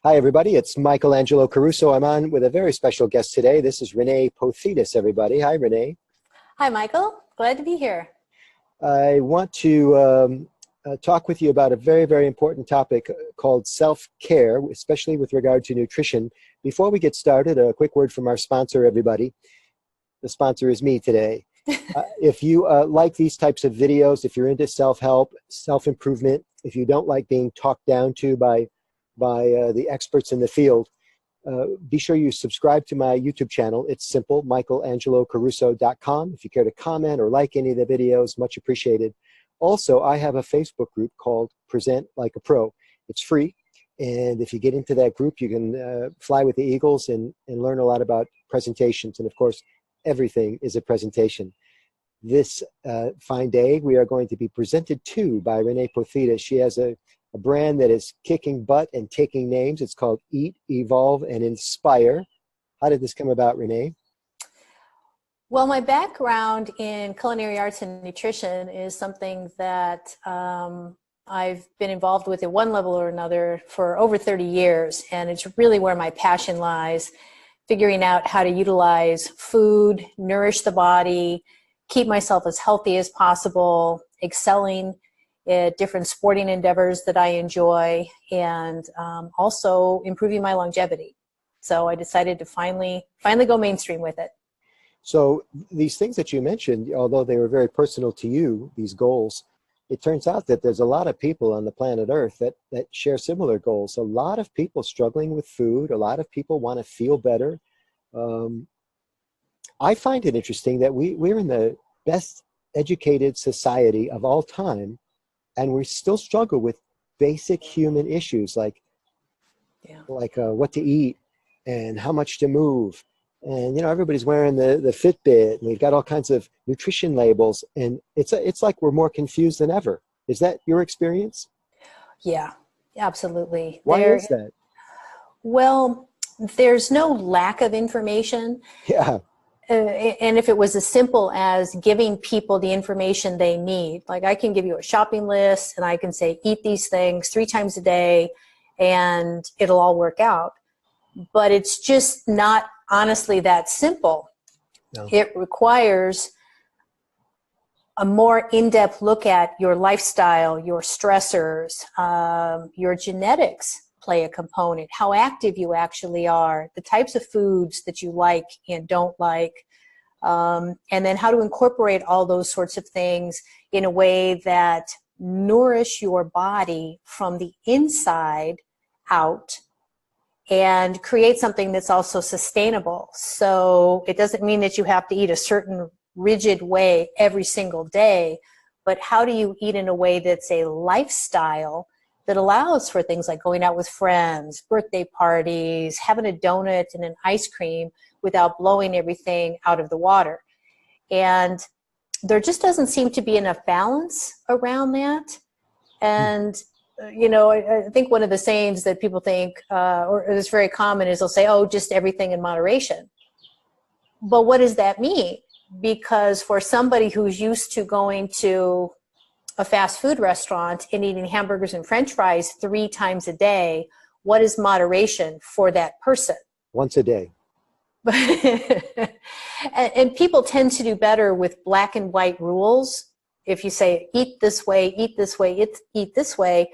Hi, everybody. It's Michael Angelo Caruso. I'm on with a very special guest today. This is Rene Pothetes, everybody. Hi, Rene. Hi, Michael. Glad to be here. I want to talk with you about a very, very important topic called self-care, especially with regard to nutrition. Before we get started, a quick word from our sponsor, everybody. The sponsor is me today. If you like these types of videos, if you're into self-help, self-improvement, if you don't like being talked down to by the experts in the field, be sure you subscribe to my YouTube channel. It's simple, michaelangelocaruso.com. If you care to comment or like any of the videos, much appreciated. Also, I have a Facebook group called Present Like a Pro. It's free, and if you get into that group, you can fly with the eagles and learn a lot about presentations. And of course, everything is a presentation. This fine day, we are going to be presented to by Rene Pothetes. She has a brand that is kicking butt and taking names. It's called Eat, Evolve, and Inspire. How did this come about, Rene? Well, my background in culinary arts and nutrition is something that I've been involved with at one level or another for over 30 years, and it's really where my passion lies, figuring out how to utilize food, nourish the body, keep myself as healthy as possible, excelling at different sporting endeavors that I enjoy, and also improving my longevity. So I decided to finally go mainstream with it. So these things that you mentioned, although they were very personal to you, these goals, it turns out that there's a lot of people on the planet Earth that share similar goals. A lot of people struggling with food, a lot of people want to feel better. I find it interesting that we're in the best educated society of all time, and we still struggle with basic human issues like what to eat and how much to move. And, you know, everybody's wearing the Fitbit, and we've got all kinds of nutrition labels, and it's like we're more confused than ever. Is that your experience? Yeah, absolutely. Why is that? Well, there's no lack of information. Yeah. And if it was as simple as giving people the information they need, like I can give you a shopping list and I can say, eat these things 3 times a day and it'll all work out. But it's just not honestly that simple. No. It requires a more in-depth look at your lifestyle, your stressors, your genetics play a component, how active you actually are, the types of foods that you like and don't like, and then how to incorporate all those sorts of things in a way that nourish your body from the inside out and create something that's also sustainable. So it doesn't mean that you have to eat a certain rigid way every single day, but how do you eat in a way that's a lifestyle that allows for things like going out with friends, birthday parties, having a donut and an ice cream without blowing everything out of the water. And there just doesn't seem to be enough balance around that. And, you know, I think one of the sayings that people think, or is very common, is they'll say, oh, just everything in moderation. But what does that mean? Because for somebody who's used to going to a fast food restaurant and eating hamburgers and French fries 3 times a day, what is moderation for that person? Once a day. And people tend to do better with black and white rules. If you say, eat this way, eat this way, eat this way,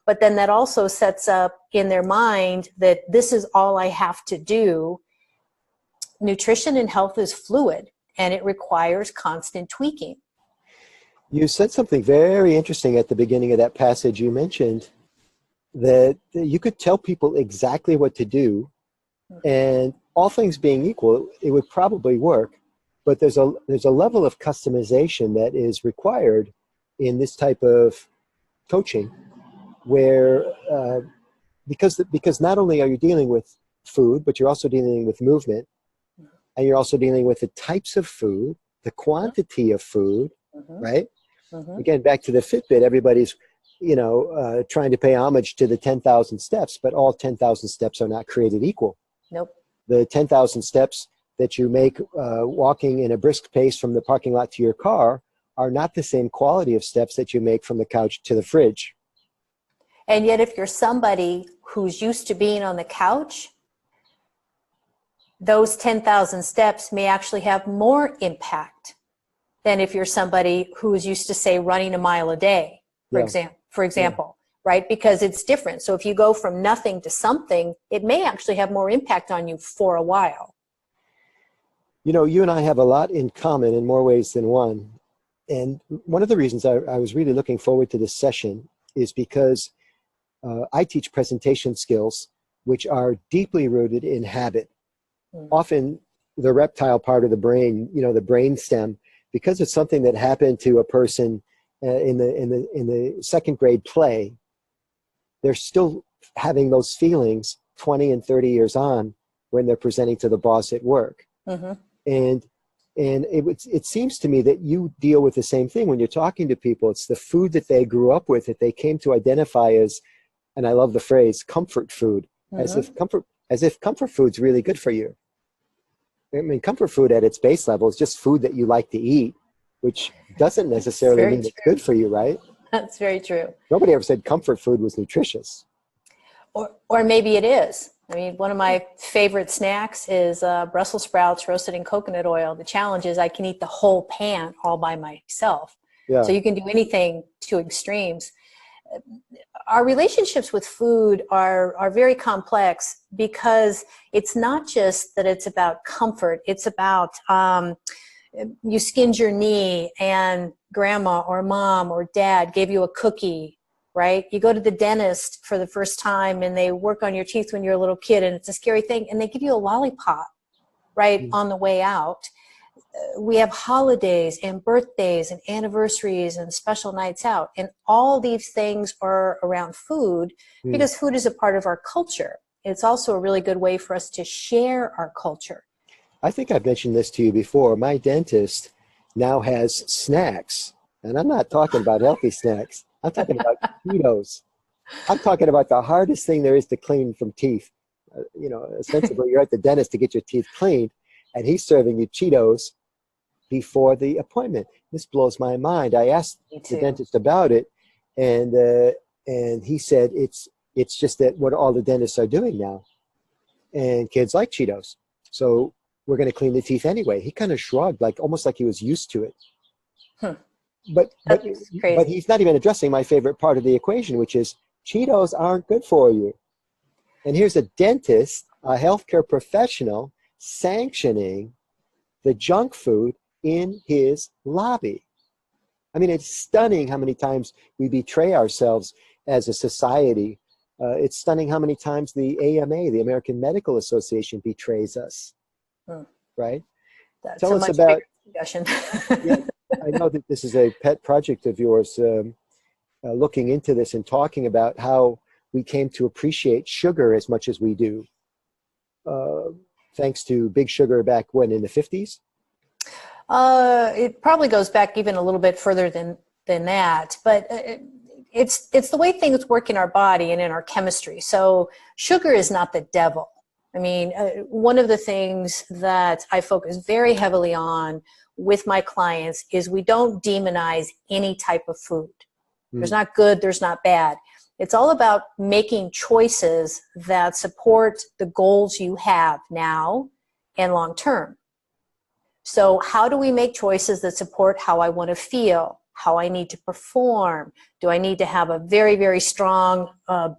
but then that also sets up in their mind that this is all I have to do. Nutrition and health is fluid, and it requires constant tweaking. You said something very interesting at the beginning of that passage. You mentioned that you could tell people exactly what to do, and all things being equal, it would probably work. But there's a level of customization that is required in this type of coaching, where because not only are you dealing with food, but you're also dealing with movement, and you're also dealing with the types of food, the quantity of food, right? Again, back to the Fitbit, everybody's, you know, trying to pay homage to the 10,000 steps, but all 10,000 steps are not created equal. Nope. The 10,000 steps that you make walking in a brisk pace from the parking lot to your car are not the same quality of steps that you make from the couch to the fridge. And yet if you're somebody who's used to being on the couch, those 10,000 steps may actually have more impact than if you're somebody who is used to, say, running a mile a day, for example, right? Because it's different. So if you go from nothing to something, it may actually have more impact on you for a while. You know, you and I have a lot in common in more ways than one. And one of the reasons I was really looking forward to this session is because I teach presentation skills, which are deeply rooted in habit. Often the reptile part of the brain, you know, the brain stem, because it's something that happened to a person in the second grade play, they're still having those feelings 20 and 30 years on when they're presenting to the boss at work. Mm-hmm. And it seems to me that you deal with the same thing when you're talking to people. It's the food that they grew up with, that they came to identify as, and I love the phrase, comfort food, as if comfort food's really good for you. I mean, comfort food at its base level is just food that you like to eat, which doesn't necessarily mean it's good for you, right? That's very true. Nobody ever said comfort food was nutritious. Or maybe it is. I mean, one of my favorite snacks is Brussels sprouts roasted in coconut oil. The challenge is I can eat the whole pan all by myself. Yeah. So you can do anything to extremes. Our relationships with food are very complex because it's not just that it's about comfort. It's about you skinned your knee and grandma or mom or dad gave you a cookie, right? You go to the dentist for the first time and they work on your teeth when you're a little kid and it's a scary thing and they give you a lollipop, right, on the way out. We have holidays and birthdays and anniversaries and special nights out. And all these things are around food because food is a part of our culture. It's also a really good way for us to share our culture. I think I've mentioned this to you before. My dentist now has snacks. And I'm not talking about healthy snacks. I'm talking about Cheetos. I'm talking about the hardest thing there is to clean from teeth. You know, ostensibly you're at the dentist to get your teeth cleaned, and he's serving you Cheetos before the appointment. This blows my mind. I asked the dentist about it, and he said it's just that what all the dentists are doing now, and kids like Cheetos, so we're going to clean the teeth anyway. He kind of shrugged, like almost like he was used to it. But he's not even addressing my favorite part of the equation, which is Cheetos aren't good for you. And here's a dentist, a healthcare professional, sanctioning the junk food in his lobby. I mean, it's stunning how many times we betray ourselves as a society. It's stunning how many times the AMA, the American Medical Association, betrays us. Right? That's Tell a us much about bigger discussion. Yeah, I know that this is a pet project of yours, looking into this and talking about how we came to appreciate sugar as much as we do, thanks to Big Sugar back when, in the 50s? It probably goes back even a little bit further than that, but it's the way things work in our body and in our chemistry. So sugar is not the devil. I mean, one of the things that I focus very heavily on with my clients is we don't demonize any type of food. There's not good, there's not bad. It's all about making choices that support the goals you have now and long term. So how do we make choices that support how I want to feel, how I need to perform? Do I need to have a very, very strong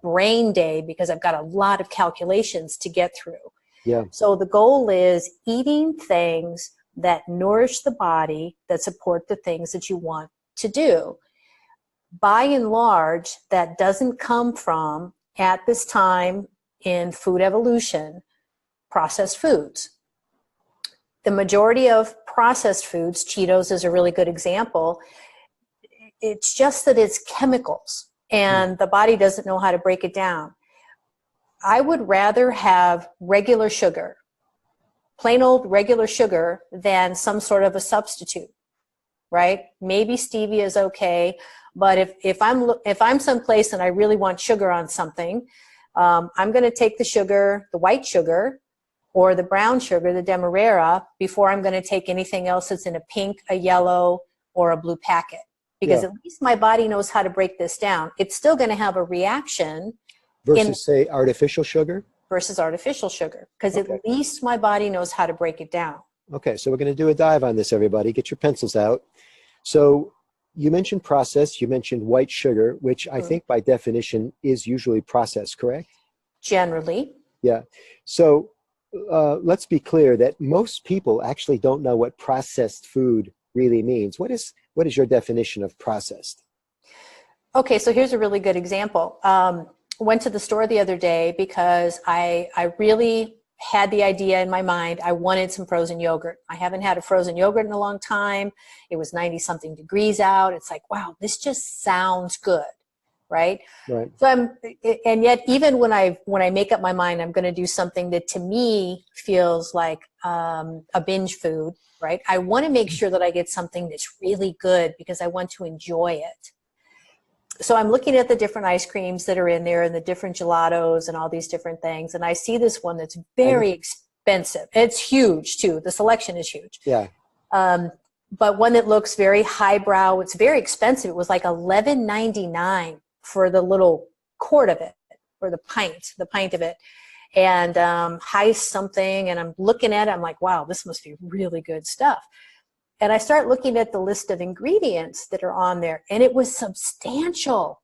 brain day because I've got a lot of calculations to get through? Yeah. So the goal is eating things that nourish the body, that support the things that you want to do. By and large, that doesn't come from, at this time in food evolution, processed foods. The majority of processed foods, Cheetos is a really good example, it's just that it's chemicals and the body doesn't know how to break it down. I would rather have regular sugar, plain old regular sugar, than some sort of a substitute, right? Maybe stevia is okay, but if I'm someplace and I really want sugar on something, I'm going to take the sugar, the white sugar, or the brown sugar, the demerara, before I'm going to take anything else that's in a pink, a yellow, or a blue packet. because Yeah. at least my body knows how to break this down. It's still going to have a reaction Versus, say, artificial sugar? versus artificial sugar, because Okay. at least my body knows how to break it down. Okay, so we're going to do a dive on this, everybody. Get your pencils out. So you mentioned processed, you mentioned white sugar, which I think by definition is usually processed, correct? Generally. Yeah. So let's be clear that most people actually don't know what processed food really means. What is your definition of processed? Okay, so here's a really good example. Went to the store the other day because I really had the idea in my mind. I wanted some frozen yogurt. I haven't had a frozen yogurt in a long time. It was 90 something degrees out. It's like, wow, this just sounds good, right? Right. So and yet even when I make up my mind, I'm going to do something that to me feels like a binge food, right? I want to make sure that I get something that's really good because I want to enjoy it. So I'm looking at the different ice creams that are in there and the different gelatos and all these different things. And I see this one that's very expensive. It's huge too. The selection is huge. Yeah. But one that looks very highbrow. It's very expensive. It was like $11.99 for the little quart of it, or the pint of it. And high something. And I'm looking at it. I'm like, wow, this must be really good stuff. And I start looking at the list of ingredients that are on there, and it was substantial.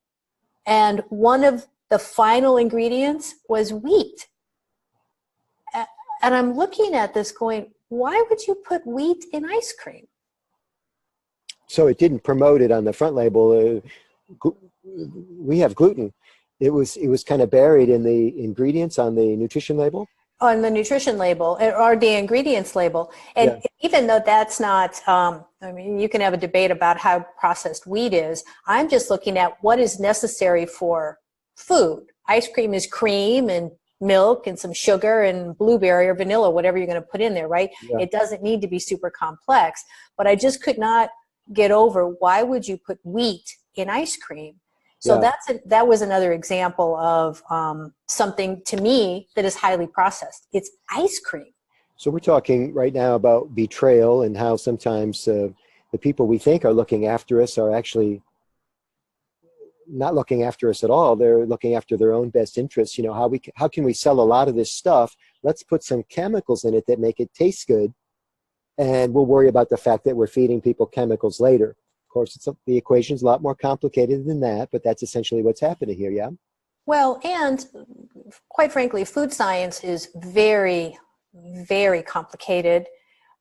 And one of the final ingredients was wheat. And I'm looking at this going, why would you put wheat in ice cream? So it didn't promote it on the front label. We have gluten. It was kind of buried in the ingredients on the nutrition label. On the nutrition label or the ingredients label. And even though that's not, I mean, you can have a debate about how processed wheat is. I'm just looking at what is necessary for food. Ice cream is cream and milk and some sugar and blueberry or vanilla, whatever you're going to put in there, right? Yeah. It doesn't need to be super complex. But I just could not get over, why would you put wheat in ice cream? So that was another example of something to me that is highly processed. It's ice cream. So we're talking right now about betrayal and how sometimes the people we think are looking after us are actually not looking after us at all. They're looking after their own best interests. You know, how can we sell a lot of this stuff? Let's put some chemicals in it that make it taste good, and we'll worry about the fact that we're feeding people chemicals later. Of course, the equation's a lot more complicated than that, but that's essentially what's happening here, yeah? Well, and quite frankly, food science is very, very complicated.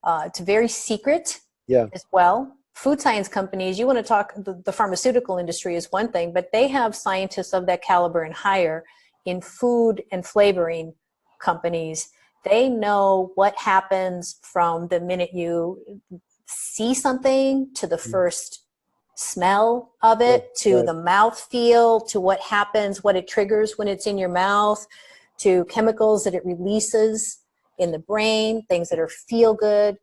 It's very secret as well. Food science companies, you want to talk, the pharmaceutical industry is one thing, but they have scientists of that caliber and higher in food and flavoring companies. They know what happens from the minute you see something to the first smell of it, to the mouth feel, to what happens, what it triggers when it's in your mouth, to chemicals that it releases in the brain, things that are feel good.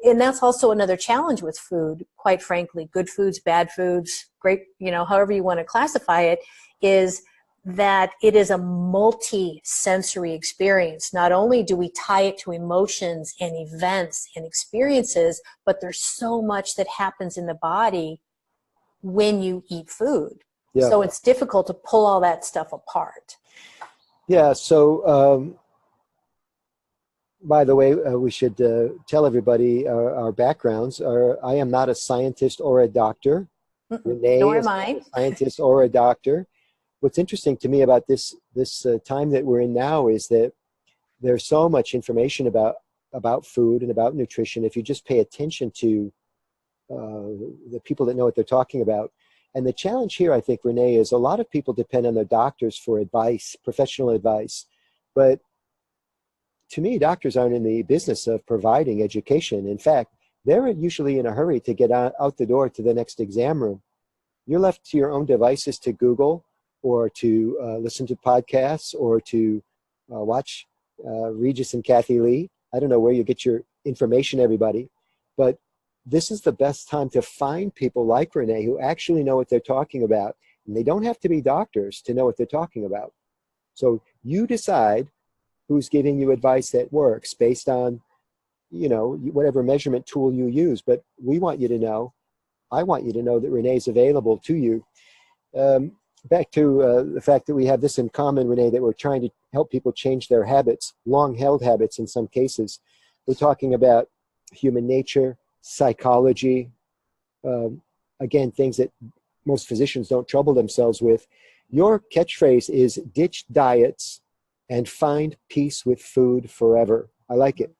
And that's also another challenge with food, quite frankly. Good foods, bad foods, great, however you want to classify it, is that it is a multi-sensory experience. Not only do we tie it to emotions and events and experiences, but there's so much that happens in the body when you eat food. Yeah. So it's difficult to pull all that stuff apart. Yeah, so by the way, we should tell everybody our backgrounds. I am not a scientist or a doctor. Rene Nor is am not I. a scientist or a doctor. What's interesting to me about this time that we're in now is that there's so much information about food and about nutrition if you just pay attention to the people that know what they're talking about. And the challenge here, I think, Rene, is a lot of people depend on their doctors for advice, professional advice. But to me, doctors aren't in the business of providing education. In fact, they're usually in a hurry to get out the door to the next exam room. You're left to your own devices to Google or to listen to podcasts or to watch Regis and Kathy Lee. I don't know where you get your information, everybody, but this is the best time to find people like Rene who actually know what they're talking about. And they don't have to be doctors to know what they're talking about. So you decide who's giving you advice that works based on, whatever measurement tool you use. But we want you to know I want you to know that Renee's available to you. Back to the fact that we have this in common, Renee, that we're trying to help people change their habits, long-held habits in some cases. We're talking about human nature, psychology, again, things that most physicians don't trouble themselves with. Your catchphrase is ditch diets and find peace with food forever. I like it.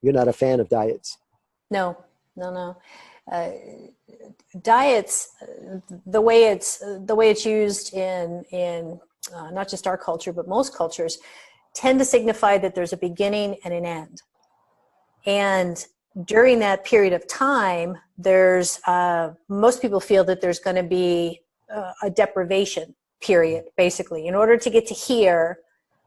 You're not a fan of diets. No. Diets, the way it's used in not just our culture, but most cultures, tend to signify that there's a beginning and an end. And during that period of time, there's most people feel that there's going to be a deprivation period, basically. In order to get to here,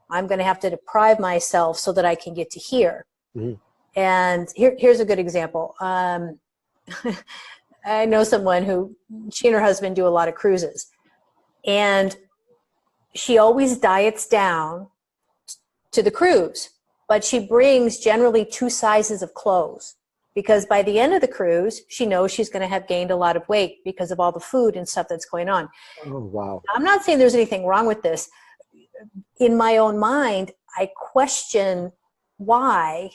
I'm going to have to deprive myself so that I can get to here. Mm-hmm. And here's a good example. I know someone who, she and her husband do a lot of cruises, and she always diets down to the cruise, but she brings generally 2 sizes of clothes, because by the end of the cruise, she knows she's going to have gained a lot of weight because of all the food and stuff that's going on. Oh, wow. I'm not saying there's anything wrong with this. In my own mind, I question why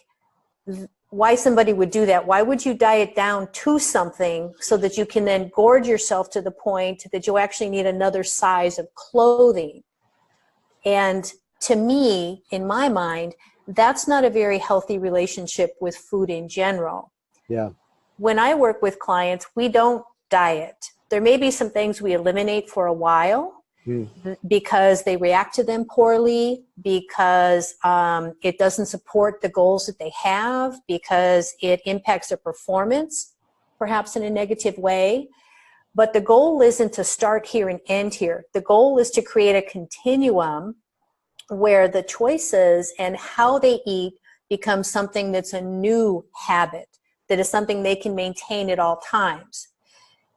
somebody would do that. Why would you diet down to something so that you can then gorge yourself to the point that you actually need another size of clothing? And to me, in my mind, that's not a very healthy relationship with food in general. Yeah. When I work with clients, we don't diet. There may be some things we eliminate for a while, because they react to them poorly, because it doesn't support the goals that they have, because it impacts their performance, perhaps in a negative way. But the goal isn't to start here and end here. The goal is to create a continuum where the choices and how they eat become something that's a new habit, that is something they can maintain at all times.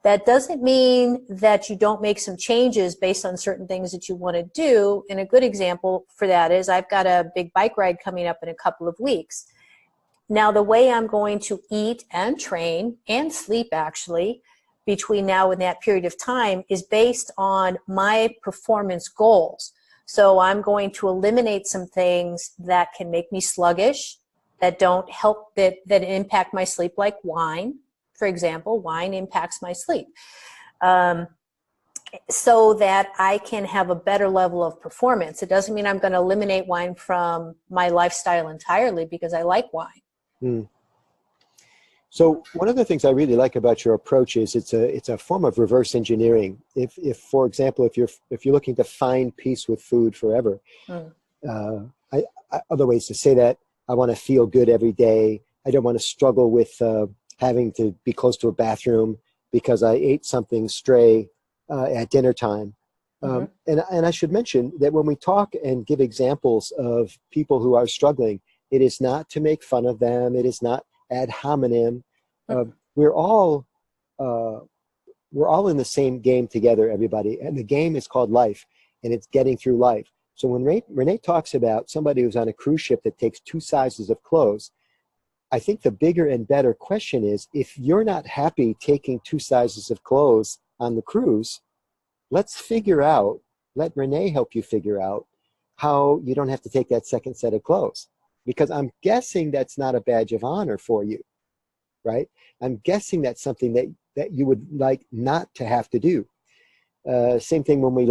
That doesn't mean that you don't make some changes based on certain things that you want to do. And a good example for that is I've got a big bike ride coming up in a couple of weeks. Now, the way I'm going to eat and train and sleep, actually, between now and that period of time is based on my performance goals. So I'm going to eliminate some things that can make me sluggish, that don't help, that impact my sleep, like wine. For example, wine impacts my sleep, so that I can have a better level of performance. It doesn't mean I'm going to eliminate wine from my lifestyle entirely, because I like wine. So one of the things I really like about your approach is it's a form of reverse engineering. If for example, if you're looking to find peace with food forever, other ways to say that: I want to feel good every day. I don't want to struggle with having to be close to a bathroom because I ate something stray at dinner time. And I should mention that when we talk and give examples of people who are struggling, it is not to make fun of them. It is not ad hominem. We're all in the same game together, everybody. And the game is called life, and it's getting through life. So when Rene talks about somebody who's on a cruise ship that takes 2 sizes of clothes, I think the bigger and better question is, if you're not happy taking 2 sizes of clothes on the cruise, let Rene help you figure out how you don't have to take that second set of clothes. Because I'm guessing that's not a badge of honor for you, right? I'm guessing that's something that you would like not to have to do. Same thing when we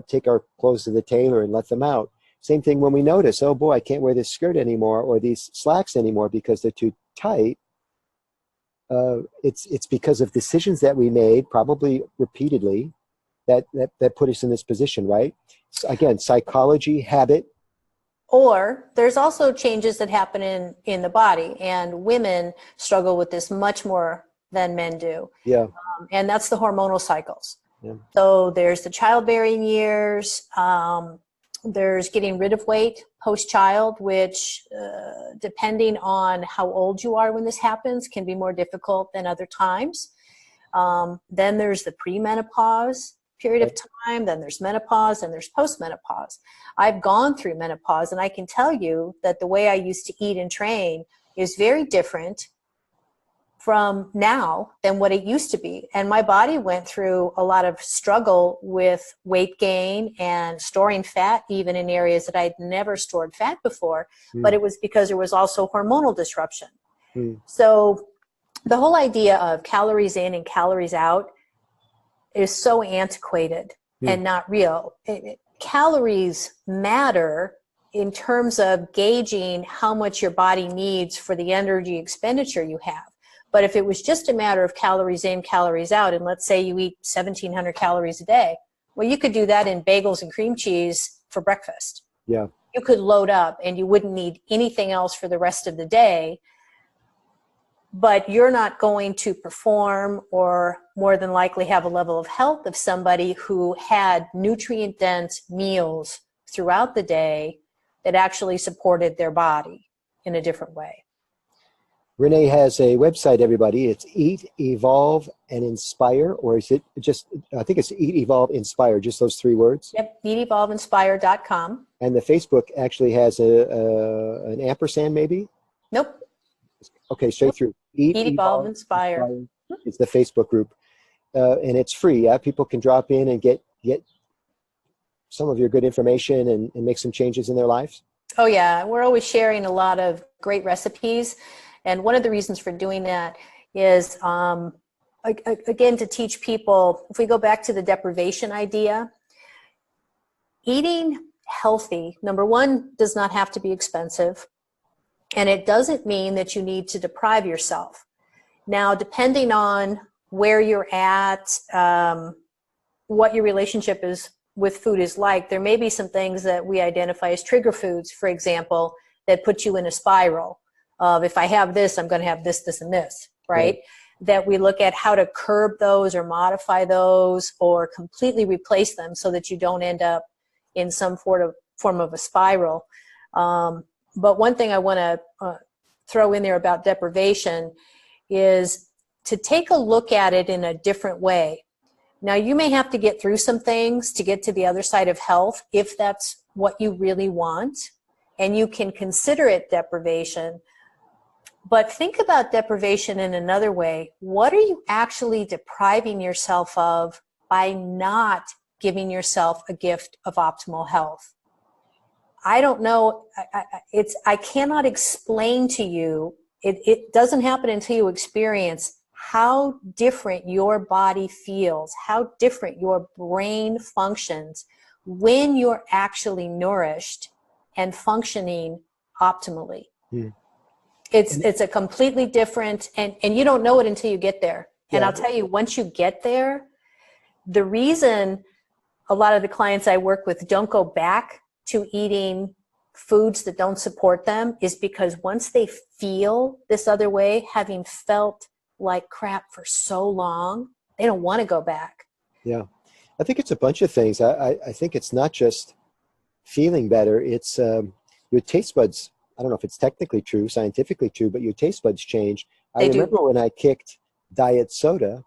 take our clothes to the tailor and let them out. Same thing when we notice, oh boy, I can't wear this skirt anymore or these slacks anymore because they're too tight. It's because of decisions that we made, probably repeatedly, that put us in this position, right? So again, psychology, habit. Or there's also changes that happen in the body, and women struggle with this much more than men do. Yeah. And that's the hormonal cycles. Yeah. So there's the childbearing years. There's getting rid of weight post-child, which depending on how old you are when this happens can be more difficult than other times. Then there's the premenopause period of time, then there's menopause, and there's postmenopause. I've gone through menopause, and I can tell you that the way I used to eat and train is very different from now than what it used to be. And my body went through a lot of struggle with weight gain and storing fat, even in areas that I'd never stored fat before. But it was because there was also hormonal disruption. So the whole idea of calories in and calories out is so antiquated and not real. Calories matter in terms of gauging how much your body needs for the energy expenditure you have. But if it was just a matter of calories in, calories out, and let's say you eat 1,700 calories a day, well, you could do that in bagels and cream cheese for breakfast. Yeah. You could load up and you wouldn't need anything else for the rest of the day. But you're not going to perform or more than likely have a level of health of somebody who had nutrient-dense meals throughout the day that actually supported their body in a different way. Rene has a website, everybody. It's Eat, Evolve, and Inspire, or is it just, I think it's Eat, Evolve, Inspire, just those 3 words? Yep, eatevolveinspire.com. And the Facebook actually has an ampersand, maybe? Nope. Okay, straight through. Eat, Evolve, Inspire. It's the Facebook group. And it's free. Yeah? People can drop in and get some of your good information and make some changes in their lives. Oh, yeah. We're always sharing a lot of great recipes. And one of the reasons for doing that is, again, to teach people, if we go back to the deprivation idea, eating healthy, number one, does not have to be expensive. And it doesn't mean that you need to deprive yourself. Now, depending on where you're at, what your relationship is with food is like, there may be some things that we identify as trigger foods, for example, that put you in a spiral of, if I have this, I'm going to have this, this, and this, right? That we look at how to curb those or modify those or completely replace them so that you don't end up in some form of a spiral. But one thing I want to throw in there about deprivation is to take a look at it in a different way. Now, you may have to get through some things to get to the other side of health if that's what you really want, and you can consider it deprivation. But think about deprivation in another way. What are you actually depriving yourself of by not giving yourself a gift of optimal health? I don't know. I cannot explain to you. It doesn't happen until you experience how different your body feels, how different your brain functions when you're actually nourished and functioning optimally. It's a completely different, and you don't know it until you get there. And I'll tell you, once you get there, the reason a lot of the clients I work with don't go back to eating foods that don't support them is because once they feel this other way, having felt like crap for so long, they don't want to go back. Yeah. I think it's a bunch of things. I think it's not just feeling better. It's your taste buds. I don't know if it's technically true, scientifically true, but your taste buds change. I remember when I kicked diet soda,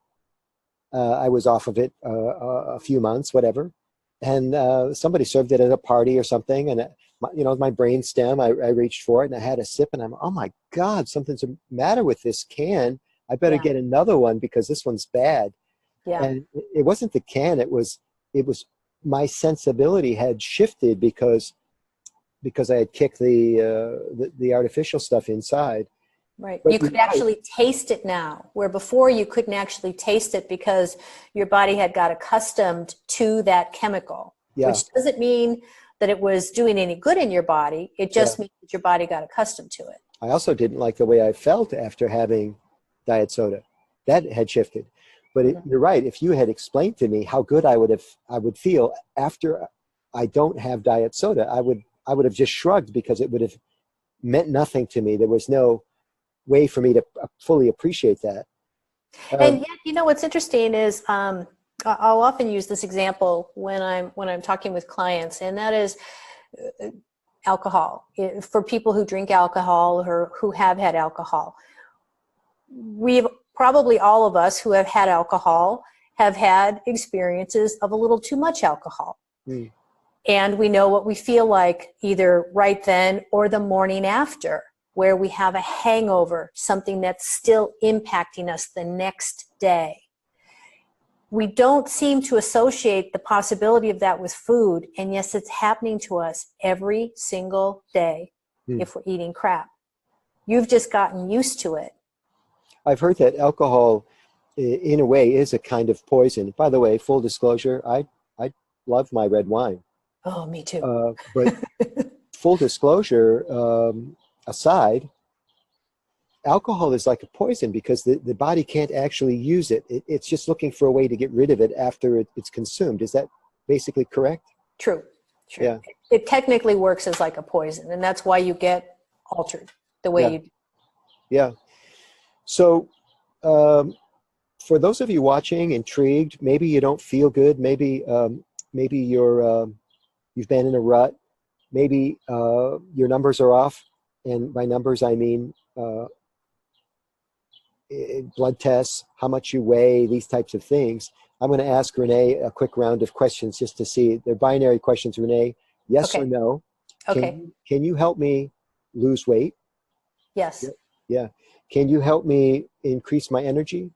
I was off of it a few months, whatever. And somebody served it at a party or something. And, my brain stem, I reached for it and I had a sip and I'm, oh my God, something's the matter with this can. I better get another one because this one's bad. Yeah. And it wasn't the can. It was my sensibility had shifted because I had kicked the artificial stuff inside. Right. But you could actually taste it now, where before you couldn't actually taste it because your body had got accustomed to that chemical, which doesn't mean that it was doing any good in your body. It just means that your body got accustomed to it. I also didn't like the way I felt after having diet soda. That had shifted. But you're right. If you had explained to me how good I would feel after I don't have diet soda, I would have just shrugged because it would have meant nothing to me. There was no way for me to fully appreciate that. And yet, what's interesting is I'll often use this example when I'm talking with clients, and that is alcohol. For people who drink alcohol or who have had alcohol, we've probably all of us who have had alcohol have had experiences of a little too much alcohol. And we know what we feel like either right then or the morning after where we have a hangover, something that's still impacting us the next day. We don't seem to associate the possibility of that with food, and yes, it's happening to us every single day if we're eating crap. You've just gotten used to it. I've heard that alcohol, in a way, is a kind of poison. By the way, full disclosure, I love my red wine. Oh, me too. But full disclosure aside, alcohol is like a poison because the body can't actually use it. It's just looking for a way to get rid of it after it's consumed. Is that basically correct? True. Yeah. It technically works as like a poison, and that's why you get altered the way you do. Yeah. So for those of you watching, intrigued, maybe you don't feel good, maybe you've been in a rut, maybe your numbers are off, and by numbers I mean blood tests, how much you weigh, these types of things. I'm going to ask Rene a quick round of questions just to see. They're binary questions, Rene. Yes or no. Okay. Can you help me lose weight? Yes. Yeah. Can you help me increase my energy?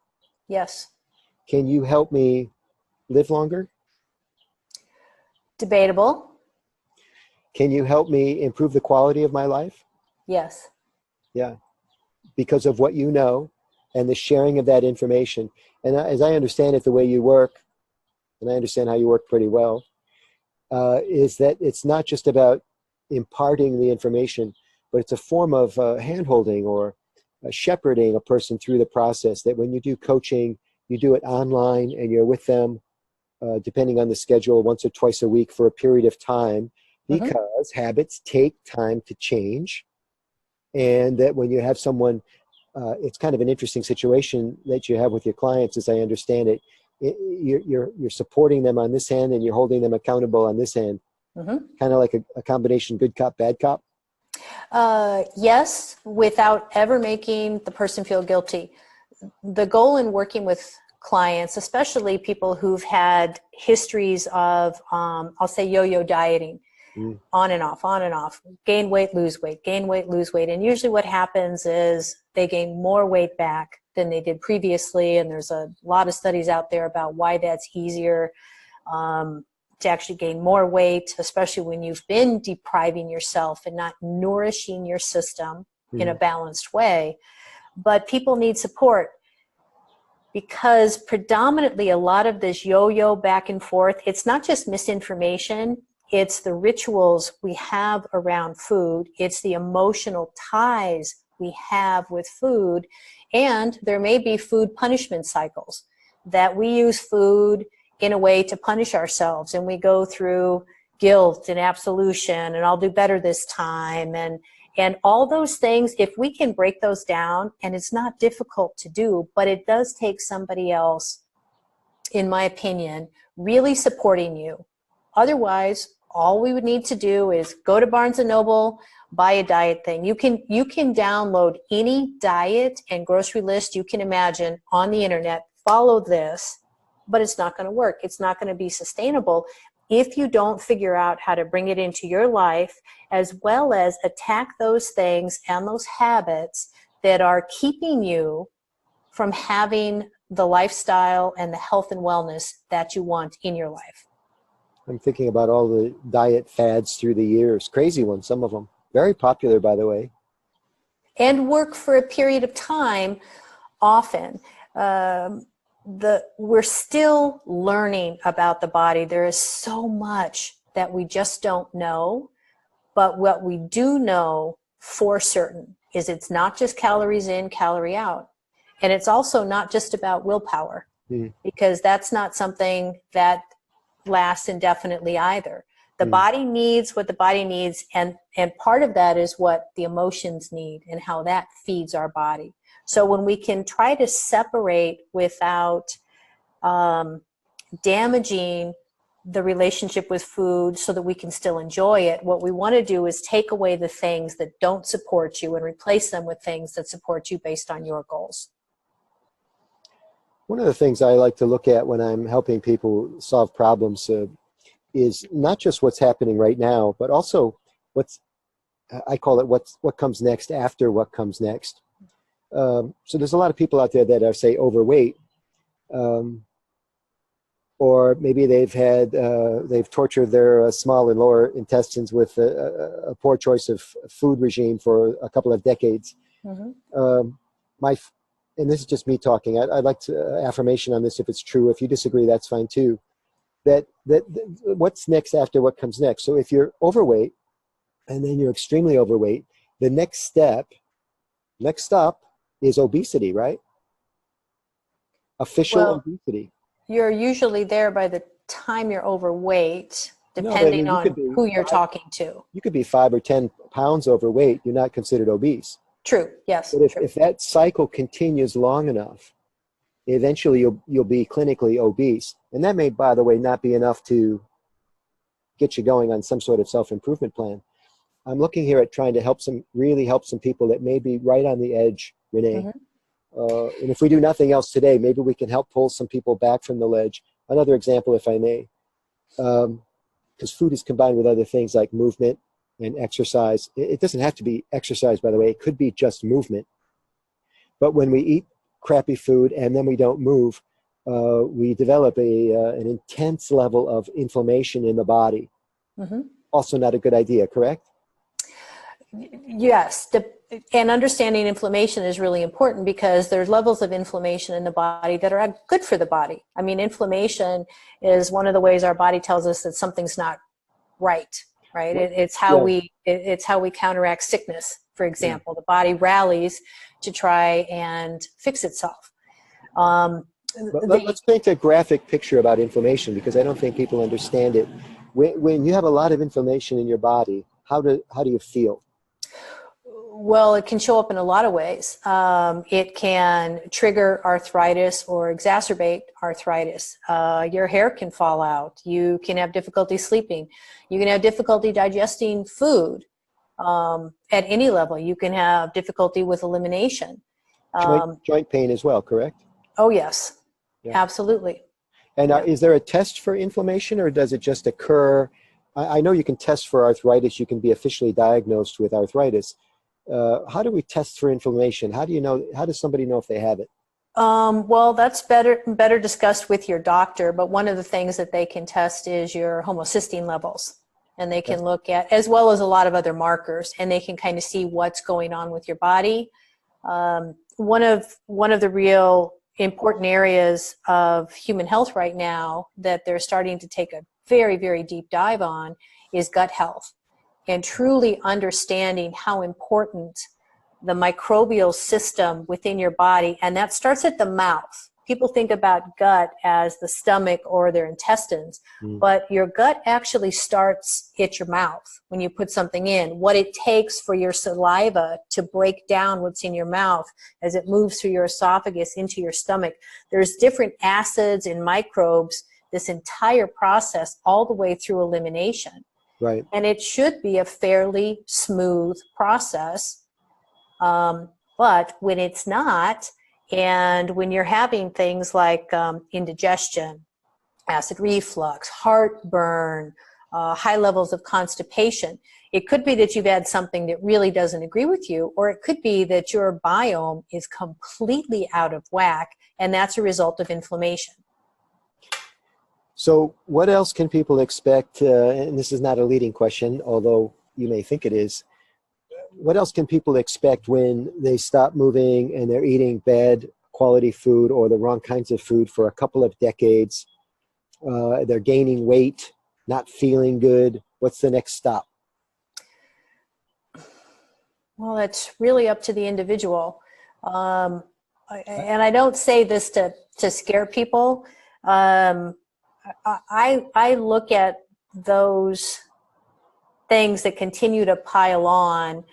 Yes. Can you help me live longer? Debatable. Can you help me improve the quality of my life? Yes. Yeah. Because of what you know and the sharing of that information. And as I understand it, the way you work, and I understand how you work pretty well, is that it's not just about imparting the information, but it's a form of hand-holding or shepherding a person through the process, that when you do coaching, you do it online and you're with them, depending on the schedule, once or twice a week for a period of time, because habits take time to change. And that when you have someone, it's kind of an interesting situation that you have with your clients, as I understand it. You're supporting them on this end and you're holding them accountable on this end. Kind of like a combination good cop, bad cop. Yes, without ever making the person feel guilty. The goal in working with clients, especially people who've had histories of, I'll say yo-yo dieting, on and off, gain weight, lose weight, gain weight, lose weight. And usually what happens is they gain more weight back than they did previously. And there's a lot of studies out there about why that's easier to actually gain more weight, especially when you've been depriving yourself and not nourishing your system in a balanced way. But people need support, because predominantly a lot of this yo-yo back and forth, it's not just misinformation, it's the rituals we have around food, it's the emotional ties we have with food, and there may be food punishment cycles that we use food in a way to punish ourselves, and we go through guilt and absolution and I'll do better this time, and all those things. If we can break those down, and it's not difficult to do, but it does take somebody else, in my opinion, really supporting you. Otherwise, all we would need to do is go to Barnes & Noble, buy a diet thing. You can download any diet and grocery list you can imagine on the internet, follow this, but it's not going to work. It's not going to be sustainable if you don't figure out how to bring it into your life, as well as attack those things and those habits that are keeping you from having the lifestyle and the health and wellness that you want in your life. I'm thinking about all the diet fads through the years. Crazy ones, some of them. Very popular, by the way. And work for a period of time, often. We're still learning about the body. There is so much that we just don't know. But what we do know for certain is it's not just calories in, calorie out. And it's also not just about willpower, because that's not something that lasts indefinitely either. The body needs what the body needs, and part of that is what the emotions need and how that feeds our body. So when we can try to separate without damaging the relationship with food so that we can still enjoy it, what we want to do is take away the things that don't support you and replace them with things that support you based on your goals. One of the things I like to look at when I'm helping people solve problems is not just what's happening right now, but also I call it what comes next after what comes next. So there's a lot of people out there that are, say, overweight, or maybe they've tortured their small and lower intestines with a poor choice of food regime for a couple of decades. Mm-hmm. And this is just me talking. I'd like affirmation on this if it's true. If you disagree, that's fine too. That what's next after what comes next. So if you're overweight and then you're extremely overweight, the next up is obesity, right? Official obesity. You're usually there by the time you're overweight, depending on who you're talking to. You could be 5 or 10 pounds overweight. You're not considered obese. True. Yes. But if that cycle continues long enough, eventually you'll be clinically obese. And that may, by the way, not be enough to get you going on some sort of self-improvement plan. I'm looking here at trying to help some people that may be right on the edge, Rene. Mm-hmm. And if we do nothing else today, maybe we can help pull some people back from the ledge. Another example, if I may, because food is combined with other things like movement and exercise. It doesn't have to be exercise, by the way. It could be just movement. But when we eat crappy food and then we don't move, we develop an intense level of inflammation in the body. Mm-hmm. Also not a good idea, correct? Yes. And understanding inflammation is really important because there's levels of inflammation in the body that are good for the body. I mean, inflammation is one of the ways our body tells us that something's not right. Right? It's how we counteract sickness, for example. The body rallies to try and fix itself. Let's paint a graphic picture about inflammation, because I don't think people understand it. When you have a lot of inflammation in your body, how do you feel? Well, it can show up in a lot of ways. It can trigger arthritis or exacerbate arthritis. Your hair can fall out. You can have difficulty sleeping. You can have difficulty digesting food at any level. You can have difficulty with elimination. Joint pain as well, correct? Oh, yes. Yeah. Absolutely. And is there a test for inflammation, or does it just occur? I know you can test for arthritis. You can be officially diagnosed with arthritis. How do we test for inflammation? How does somebody know if they have it? Well, that's better discussed with your doctor, but one of the things that they can test is your homocysteine levels, and they can look at, as well as a lot of other markers, and they can kind of see what's going on with your body. One of the real important areas of human health right now that they're starting to take a very, very deep dive on is gut health, and truly understanding how important the microbial system within your body, and that starts at the mouth. People think about gut as the stomach or their intestines, but your gut actually starts at your mouth when you put something in. What it takes for your saliva to break down what's in your mouth as it moves through your esophagus into your stomach. There's different acids and microbes, this entire process all the way through elimination. Right. And it should be a fairly smooth process, but when it's not, and when you're having things like indigestion, acid reflux, heartburn, high levels of constipation, it could be that you've had something that really doesn't agree with you, or it could be that your biome is completely out of whack, and that's a result of inflammation. So what else can people expect, and this is not a leading question, although you may think it is, what else can people expect when they stop moving and they're eating bad quality food or the wrong kinds of food for a couple of decades? They're gaining weight, not feeling good. What's the next stop? Well, it's really up to the individual. And I don't say this to scare people. I look at those things that continue to pile on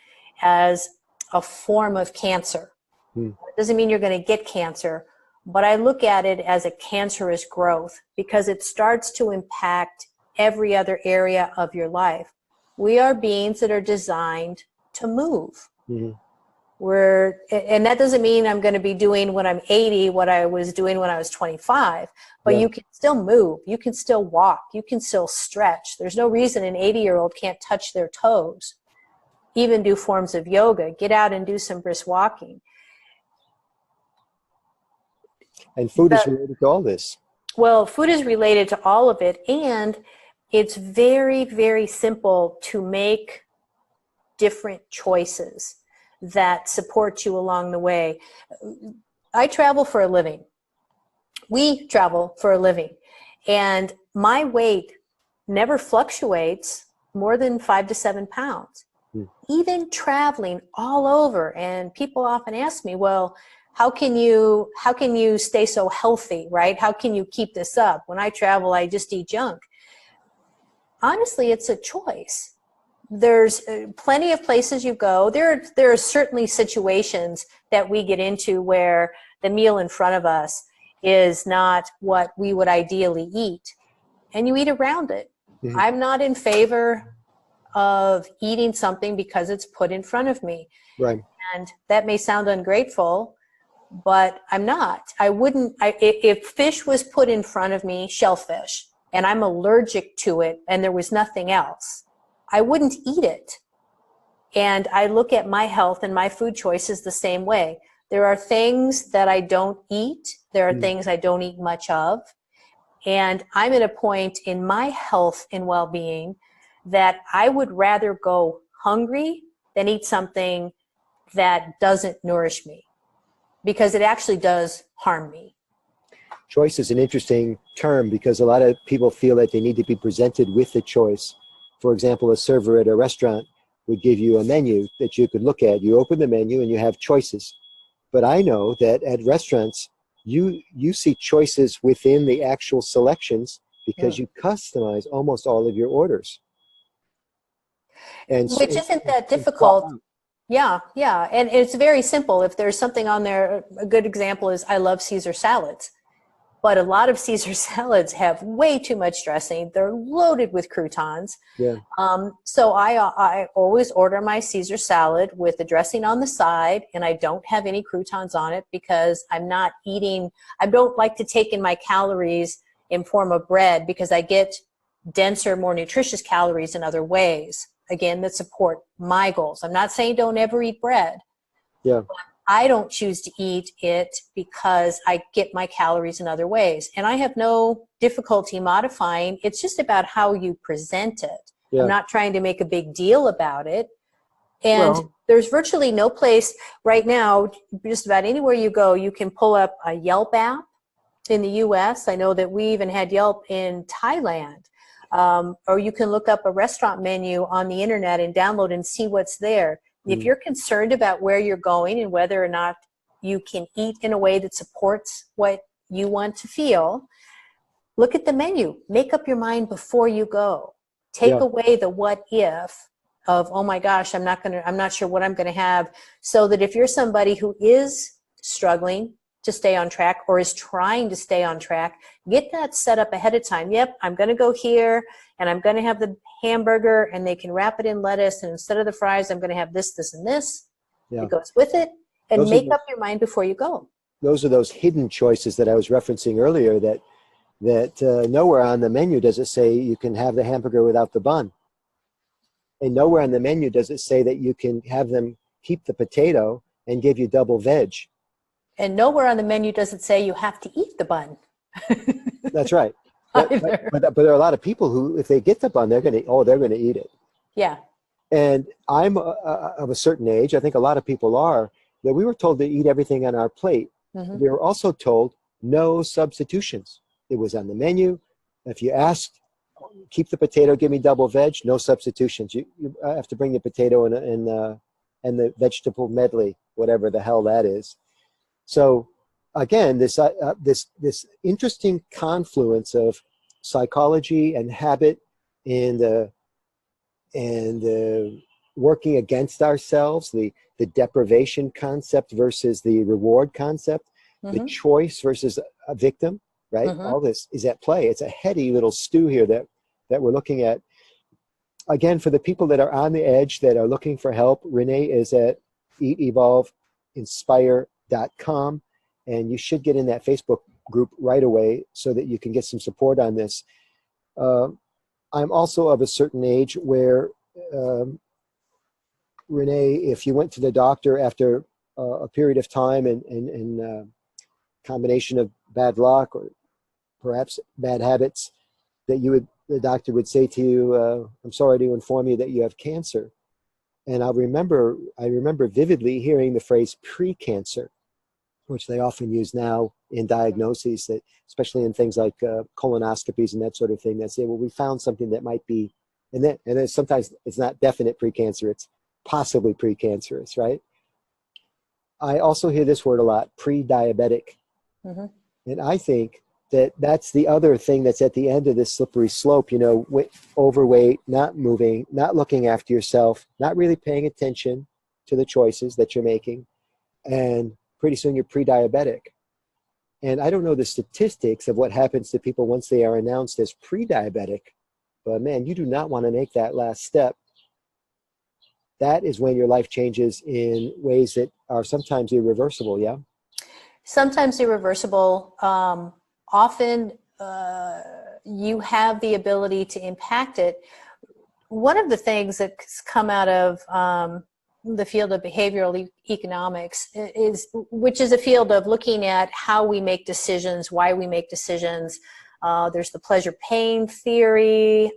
as a form of cancer. It doesn't mean you're going to get cancer, but I look at it as a cancerous growth because it starts to impact every other area of your life. We are beings that are designed to move. Mm-hmm. And that doesn't mean I'm going to be doing when I'm 80 what I was doing when I was 25, but you can still move, you can still walk, you can still stretch. There's no reason an 80-year-old can't touch their toes. even do forms of yoga, get out and do some brisk walking. And food is related to all this. Well, food is related to all of it, and it's very, very simple to make different choices that support you along the way. I travel for a living. We travel for a living. And my weight never fluctuates more than 5 to 7 pounds. Even traveling all over. And people often ask me, well, how can you stay so healthy, right? How can you keep this up? When I travel, I just eat junk. Honestly, it's a choice. There's plenty of places you go. There are certainly situations that we get into where the meal in front of us is not what we would ideally eat, and you eat around it. Mm-hmm. I'm not in favor of eating something because it's put in front of me. Right. And that may sound ungrateful, but I'm not. If fish was put in front of me, shellfish, and I'm allergic to it and there was nothing else, I wouldn't eat it. And I look at my health and my food choices the same way. There are things that I don't eat. There are things I don't eat much of. And I'm at a point in my health and well-being that I would rather go hungry than eat something that doesn't nourish me, because it actually does harm me. Choice is an interesting term because a lot of people feel that they need to be presented with a choice. For example, a server at a restaurant would give you a menu that you could look at. You open the menu and you have choices. But I know that at restaurants, you see choices within the actual selections because you customize almost all of your orders. And which isn't that difficult. Yeah. And it's very simple. If there's something on there, a good example is I love Caesar salads. But a lot of Caesar salads have way too much dressing. They're loaded with croutons. Yeah. So I always order my Caesar salad with the dressing on the side, and I don't have any croutons on it because I'm not eating. I don't like to take in my calories in form of bread because I get denser, more nutritious calories in other ways, again, that support my goals. I'm not saying don't ever eat bread. Yeah. I don't choose to eat it because I get my calories in other ways. And I have no difficulty modifying. It's just about how you present it. Yeah. I'm not trying to make a big deal about it. And there's virtually no place right now, just about anywhere you go, you can pull up a Yelp app in the US. I know that we even had Yelp in Thailand. Or you can look up a restaurant menu on the internet and download and see what's there. If you're concerned about where you're going and whether or not you can eat in a way that supports what you want to feel, look at the menu. Make up your mind before you go. Take away the what if of, oh my gosh, I'm not sure what I'm going to have, so that if you're somebody who is struggling to stay on track or is trying to stay on track, get that set up ahead of time. Yep, I'm going to go here and I'm going to have the hamburger and they can wrap it in lettuce, and instead of the fries, I'm going to have this, this, and this. Yeah. It goes with it, and make up your mind before you go. Those are those hidden choices that I was referencing earlier that nowhere on the menu does it say you can have the hamburger without the bun. And nowhere on the menu does it say that you can have them keep the potato and give you double veg. And nowhere on the menu does it say you have to eat the bun. That's right. But there are a lot of people who, if they get the bun, they're going to eat it. Yeah. And I'm of a certain age, I think a lot of people are, that we were told to eat everything on our plate. Mm-hmm. We were also told no substitutions. It was on the menu. If you asked, keep the potato, give me double veg, no substitutions. You have to bring the potato and the vegetable medley, whatever the hell that is. So again, this interesting confluence of psychology and habit and working against ourselves, the deprivation concept versus the reward concept, the choice versus a victim, right? All this is at play. It's a heady little stew here that we're looking at. Again, for the people that are on the edge, that are looking for help, Rene is at eatevolveinspire.com, and you should get in that Facebook group right away so that you can get some support on this. I'm also of a certain age where Rene, if you went to the doctor after a period of time and combination of bad luck or perhaps bad habits, that the doctor would say to you, I'm sorry to inform you that you have cancer. And I remember vividly hearing the phrase pre-cancer, which they often use now in diagnoses, that especially in things like colonoscopies and that sort of thing, that say, well, we found something that might be, and then sometimes it's not definite pre-cancer, it's possibly precancerous, right? I also hear this word a lot, pre-diabetic. Mm-hmm. And I think that that's the other thing that's at the end of this slippery slope, overweight, not moving, not looking after yourself, not really paying attention to the choices that you're making. And pretty soon you're pre-diabetic. And I don't know the statistics of what happens to people once they are announced as pre-diabetic, but man, you do not want to make that last step. That is when your life changes in ways that are sometimes irreversible, yeah? Sometimes irreversible. Often you have the ability to impact it. One of the things that's come out of the field of behavioral economics which is a field of looking at how we make decisions, why we make decisions. There's the pleasure-pain theory.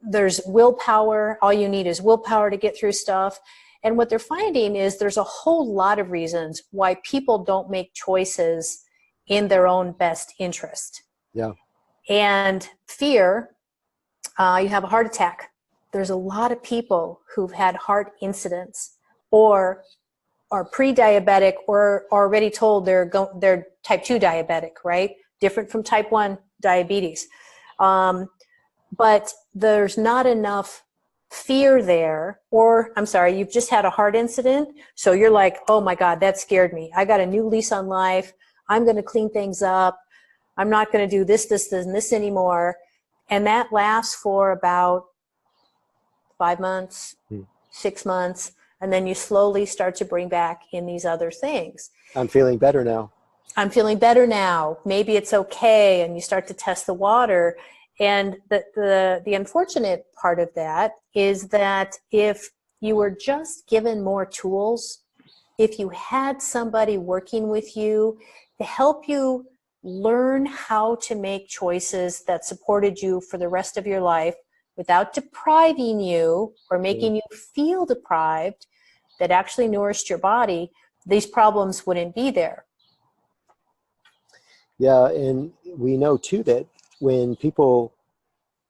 There's willpower. All you need is willpower to get through stuff. And what they're finding is there's a whole lot of reasons why people don't make choices in their own best interest. Yeah. And fear, you have a heart attack. There's a lot of people who've had heart incidents or are pre-diabetic or already told they're type 2 diabetic, right? Different from type 1 diabetes. But there's not enough fear there, or I'm sorry, you've just had a heart incident, so you're like, oh my God, that scared me. I got a new lease on life. I'm going to clean things up. I'm not going to do this, and this anymore. And that lasts for about 5 months, 6 months, and then you slowly start to bring back in these other things. I'm feeling better now. I'm feeling better now. Maybe it's okay, and you start to test the water. And the unfortunate part of that is that if you were just given more tools, if you had somebody working with you to help you learn how to make choices that supported you for the rest of your life without depriving you or making you feel deprived, that actually nourished your body, these problems wouldn't be there. Yeah, and we know too that when people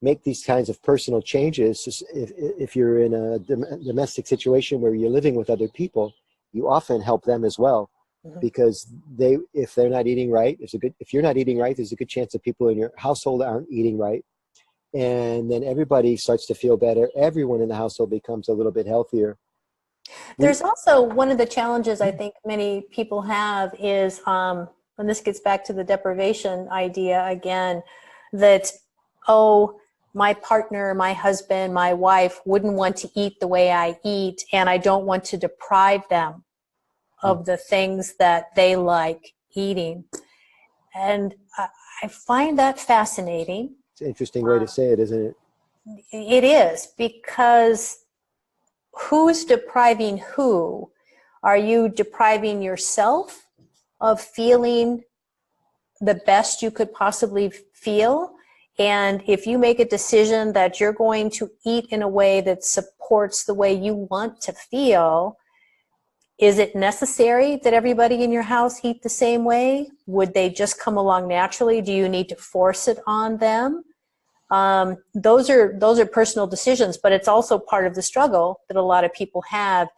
make these kinds of personal changes, if you're in a domestic situation where you're living with other people, you often help them as well, because if they're not eating right, if you're not eating right, there's a good chance that people in your household aren't eating right, and then everybody starts to feel better. Everyone in the household becomes a little bit healthier. There's also one of the challenges I think many people have is, and this gets back to the deprivation idea again, that, oh, my partner, my husband, my wife wouldn't want to eat the way I eat, and I don't want to deprive them of the things that they like eating. And I find that fascinating. It's an interesting way to say it, isn't it? It is, because who's depriving who? Are you depriving yourself of feeling the best you could possibly feel? And if you make a decision that you're going to eat in a way that supports the way you want to feel, is it necessary that everybody in your house eat the same way? Would they just come along naturally? Do you need to force it on them? Those are personal decisions, but it's also part of the struggle that a lot of people have,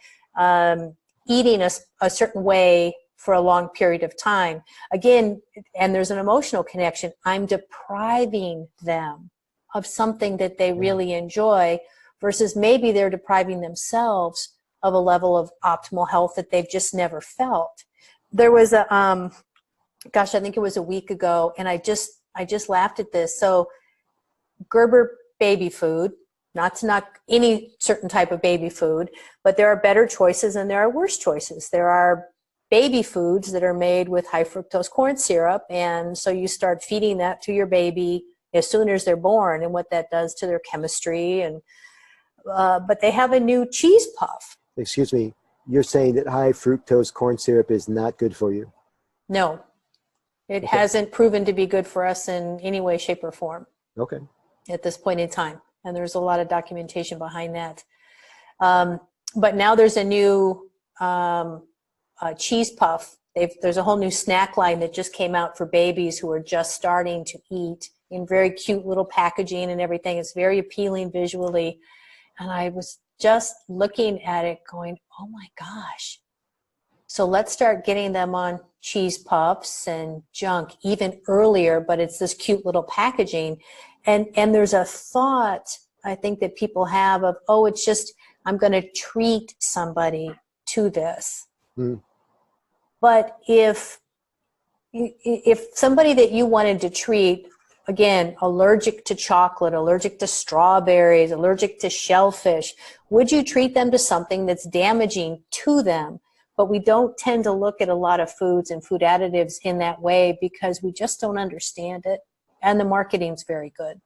eating a certain way for a long period of time. Again, and there's an emotional connection. I'm depriving them of something that they really enjoy, versus maybe they're depriving themselves of a level of optimal health that they've just never felt. There was a, I think it was a week ago, and I just laughed at this. So Gerber baby food, not to knock any certain type of baby food, but there are better choices and there are worse choices. There are baby foods that are made with high fructose corn syrup, and so you start feeding that to your baby as soon as they're born, and what that does to their chemistry. And but they have a new cheese puff. Excuse me, you're saying that high fructose corn syrup is not good for you? No, it Okay. hasn't proven to be good for us in any way, shape, or form. Okay. At this point in time. And there's a lot of documentation behind that. But now there's a new cheese puff. There's a whole new snack line that just came out for babies who are just starting to eat, in very cute little packaging and everything. It's very appealing visually. And I was just looking at it going, oh my gosh. So let's start getting them on cheese puffs and junk even earlier, but it's this cute little packaging. And there's a thought, I think, that people have of, oh, it's just, I'm going to treat somebody to this. Mm. But if somebody that you wanted to treat, again, allergic to chocolate, allergic to strawberries, allergic to shellfish, would you treat them to something that's damaging to them? But we don't tend to look at a lot of foods and food additives in that way because we just don't understand it. And the marketing's very good.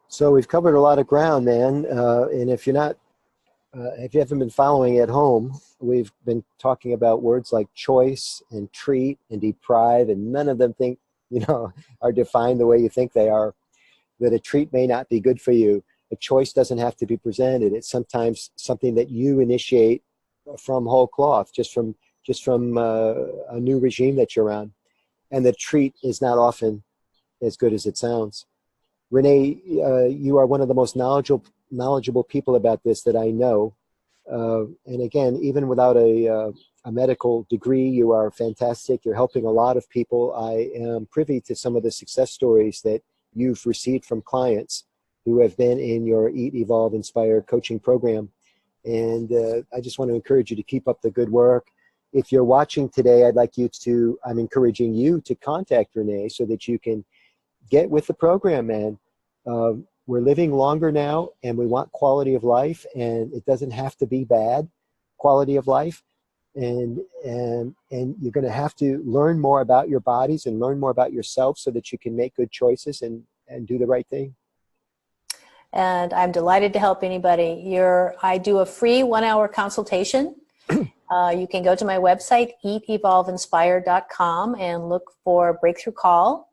So we've covered a lot of ground, man. And if you haven't been following at home, we've been talking about words like choice and treat and deprive, and none of them are defined the way you think they are. That a treat may not be good for you. A choice doesn't have to be presented. It's sometimes something that you initiate from whole cloth, just from a new regime that you're on. And the treat is not often as good as it sounds. Rene, you are one of the most knowledgeable people about this that I know. And again, even without a medical degree, you are fantastic. You're helping a lot of people. I am privy to some of the success stories that you've received from clients who have been in your Eat, Evolve, Inspire coaching program. And I just want to encourage you to keep up the good work. If you're watching today, I'm encouraging you to contact Rene so that you can get with the program, man. We're living longer now, and we want quality of life, and it doesn't have to be bad quality of life. And you're going to have to learn more about your bodies and learn more about yourself so that you can make good choices and do the right thing. And I'm delighted to help anybody. I do a free 1-hour consultation. You can go to my website, eatevolveinspire.com, and look for Breakthrough Call.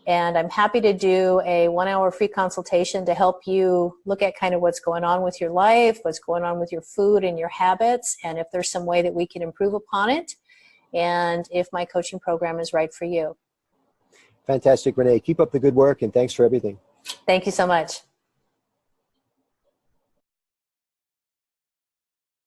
And I'm happy to do a 1-hour free consultation to help you look at kind of what's going on with your life, what's going on with your food and your habits, and if there's some way that we can improve upon it, and if my coaching program is right for you. Fantastic, Rene. Keep up the good work, and thanks for everything. Thank you so much.